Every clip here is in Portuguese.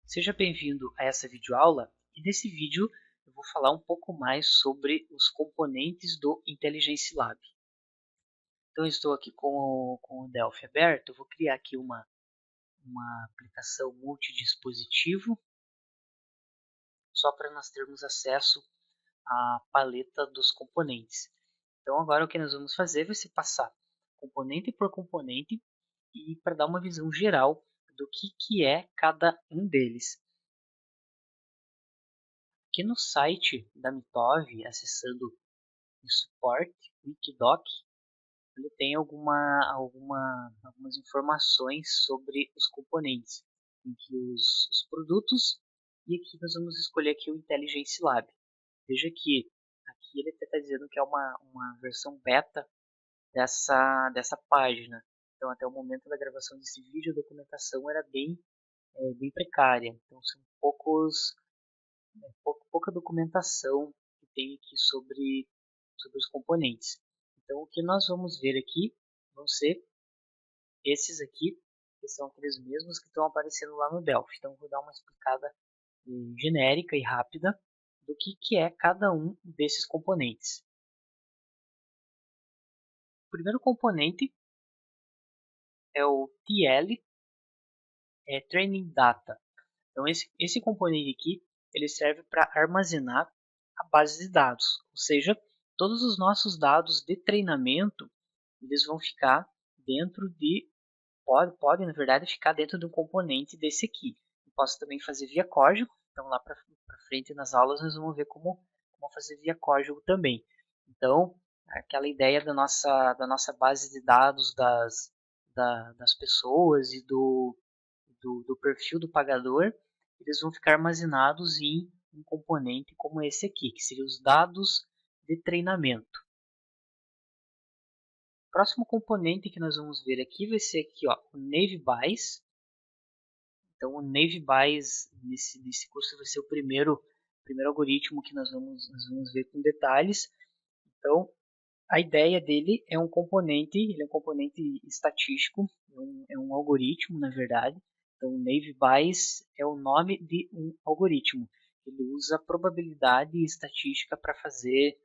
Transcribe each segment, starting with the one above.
Seja bem-vindo a essa videoaula e nesse vídeo eu vou falar um pouco mais sobre os componentes do Intelligence Lab. Então eu estou aqui com o Delphi aberto, eu vou criar aqui uma aplicação multidispositivo só para nós termos acesso à paleta dos componentes. Então agora o que nós vamos fazer vai ser passar componente por componente e para dar uma visão geral do que é cada um deles. Aqui no site da Mitov, acessando o suporte, Wikdoc, ele tem algumas informações sobre os componentes, em que os produtos, e aqui nós vamos escolher aqui o Intelligence Lab. Veja que aqui ele está dizendo que é uma versão beta dessa página. Então até o momento da gravação desse vídeo a documentação era bem precária. Então são pouca documentação que tem aqui sobre os componentes. Então, o que nós vamos ver aqui vão ser esses aqui, que são aqueles mesmos que estão aparecendo lá no Delphi. Então, vou dar uma explicada genérica e rápida do que é cada um desses componentes. O primeiro componente é o TL, Training Data. Então, esse componente aqui ele serve para armazenar a base de dados, ou seja, todos os nossos dados de treinamento eles vão ficar dentro podem na verdade ficar dentro de um componente desse aqui. Eu posso também fazer via código, então lá para frente nas aulas nós vamos ver como fazer via código também. Então, aquela ideia da nossa base de dados das pessoas e do perfil do pagador, eles vão ficar armazenados em um componente como esse aqui, que seriam os dados de treinamento. O próximo componente que nós vamos ver aqui vai ser aqui, ó, o NaveBuys. Então, o NaveBuys nesse curso vai ser o primeiro algoritmo que nós vamos ver com detalhes. Então, a ideia dele é ele é um componente estatístico, é um algoritmo, na verdade. Então, o NaveBuys é o nome de um algoritmo. Ele usa probabilidade e estatística para fazer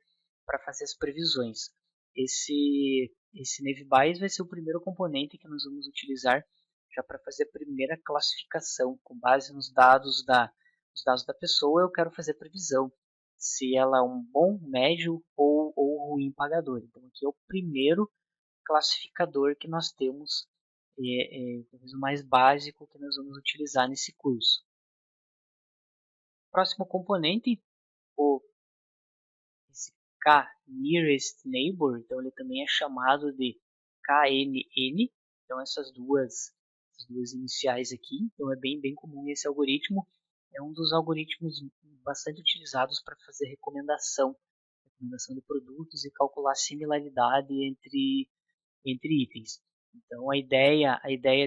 as previsões. Esse NaveBuys vai ser o primeiro componente que nós vamos utilizar já para fazer a primeira classificação. Com base nos dados da pessoa, eu quero fazer previsão se ela é um bom, médio ou ruim pagador. Então aqui é o primeiro classificador que nós temos, talvez o mais básico que nós vamos utilizar nesse curso. Próximo componente, esse K-Nearest Neighbor, então ele também é chamado de KNN, então essas duas iniciais aqui, então é bem comum esse algoritmo, é um dos algoritmos bastante utilizados para fazer recomendação de produtos e calcular a similaridade entre itens. Então a ideia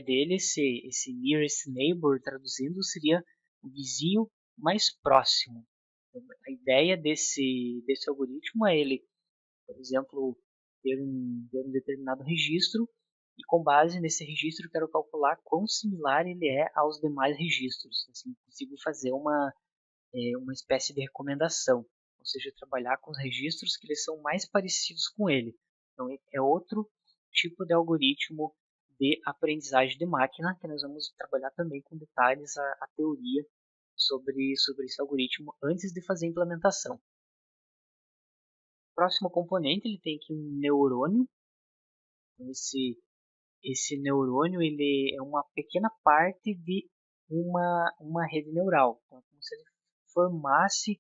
dele, esse nearest neighbor, traduzindo, seria o vizinho mais próximo. Então, a ideia desse algoritmo é ele, por exemplo, ter um determinado registro e com base nesse registro eu quero calcular quão similar ele é aos demais registros. Assim, consigo fazer uma espécie de recomendação, ou seja, trabalhar com os registros que eles são mais parecidos com ele. Então, é outro tipo de algoritmo de aprendizagem de máquina, que nós vamos trabalhar também com detalhes a teoria sobre esse algoritmo antes de fazer a implementação. O próximo componente ele tem aqui um neurônio. Então, esse neurônio ele é uma pequena parte de uma rede neural. Então, é como se ele formasse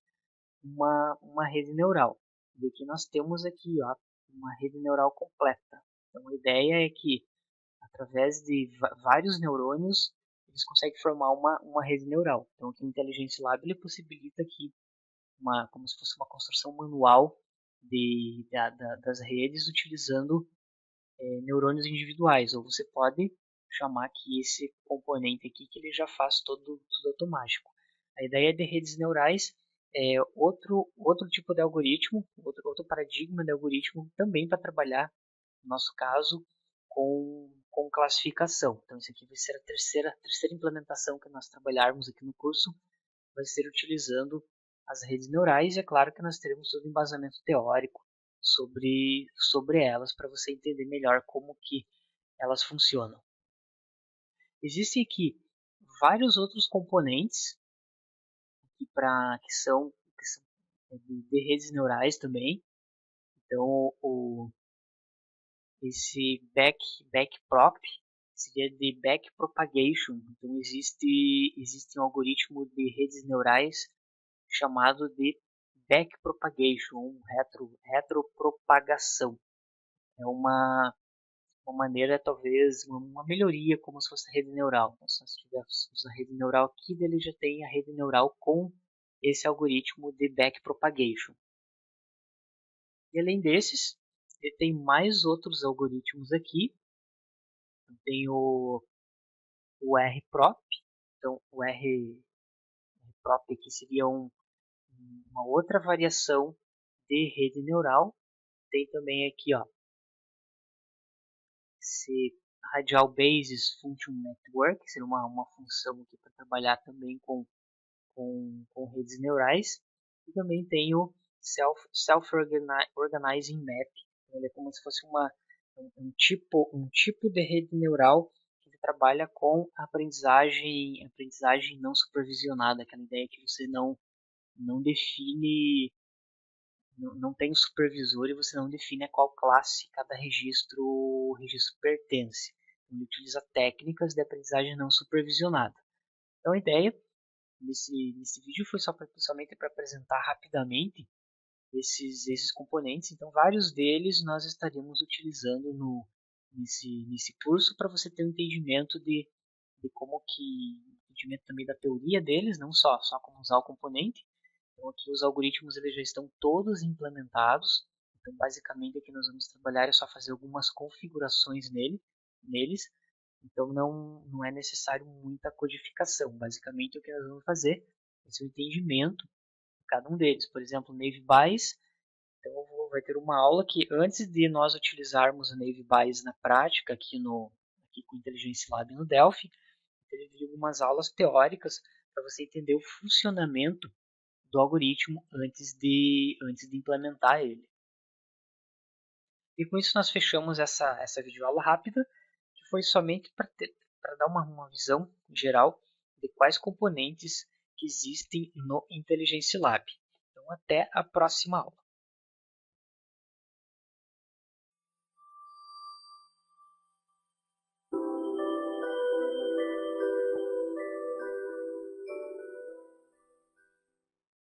uma rede neural. E aqui nós temos aqui, ó, uma rede neural completa. Então a ideia é que através de vários neurônios eles conseguem formar uma rede neural. Então aqui o Intelligence Lab ele possibilita aqui como se fosse uma construção manual das redes utilizando neurônios individuais. Ou você pode chamar que esse componente aqui que ele já faz tudo automático. A ideia de redes neurais é outro tipo de algoritmo, outro paradigma de algoritmo também para trabalhar, no nosso caso, com classificação. Então, isso aqui vai ser a terceira implementação que nós trabalharmos aqui no curso, vai ser utilizando as redes neurais, e é claro que nós teremos todo o embasamento teórico sobre elas, para você entender melhor como que elas funcionam. Existem aqui vários outros componentes que são de redes neurais também. Então, esse backprop seria de backpropagation. Então, existe um algoritmo de redes neurais chamado de backpropagation, retropropagação. É uma maneira, talvez, uma melhoria, como se fosse a rede neural. Então, se nós tivéssemos a rede neural aqui, ele já tem a rede neural com esse algoritmo de backpropagation. E além desses, ele tem mais outros algoritmos aqui. Tem o rprop. Então, o rprop aqui seria uma outra variação de rede neural. Tem também aqui, ó, esse Radial Basis Function Network, seria uma função aqui para trabalhar também com redes neurais. E também tem o Self-Organizing Map. Ele é como se fosse um tipo de rede neural que trabalha com aprendizagem não supervisionada, aquela ideia que você não define, não tem um supervisor e você não define a qual classe cada registro pertence. Ele utiliza técnicas de aprendizagem não supervisionada. Então a ideia nesse vídeo foi somente para apresentar rapidamente esses componentes. Então vários deles nós estaríamos utilizando nesse curso, para você ter um entendimento de como que, entendimento também da teoria deles, não só como usar o componente. Então aqui os algoritmos eles já estão todos implementados. Então basicamente aqui nós vamos trabalhar é só fazer algumas configurações neles. Então não é necessário muita codificação. Basicamente o que nós vamos fazer é o entendimento de cada um deles. Por exemplo, Naive Bayes. Então vai ter uma aula que antes de nós utilizarmos o Naive Bayes na prática aqui com o Intelligence Lab no Delphi, teve algumas aulas teóricas para você entender o funcionamento do algoritmo antes de implementar ele. E com isso nós fechamos essa videoaula rápida, que foi somente para dar uma visão geral de quais componentes que existem no Intelligence Lab. Então até a próxima aula.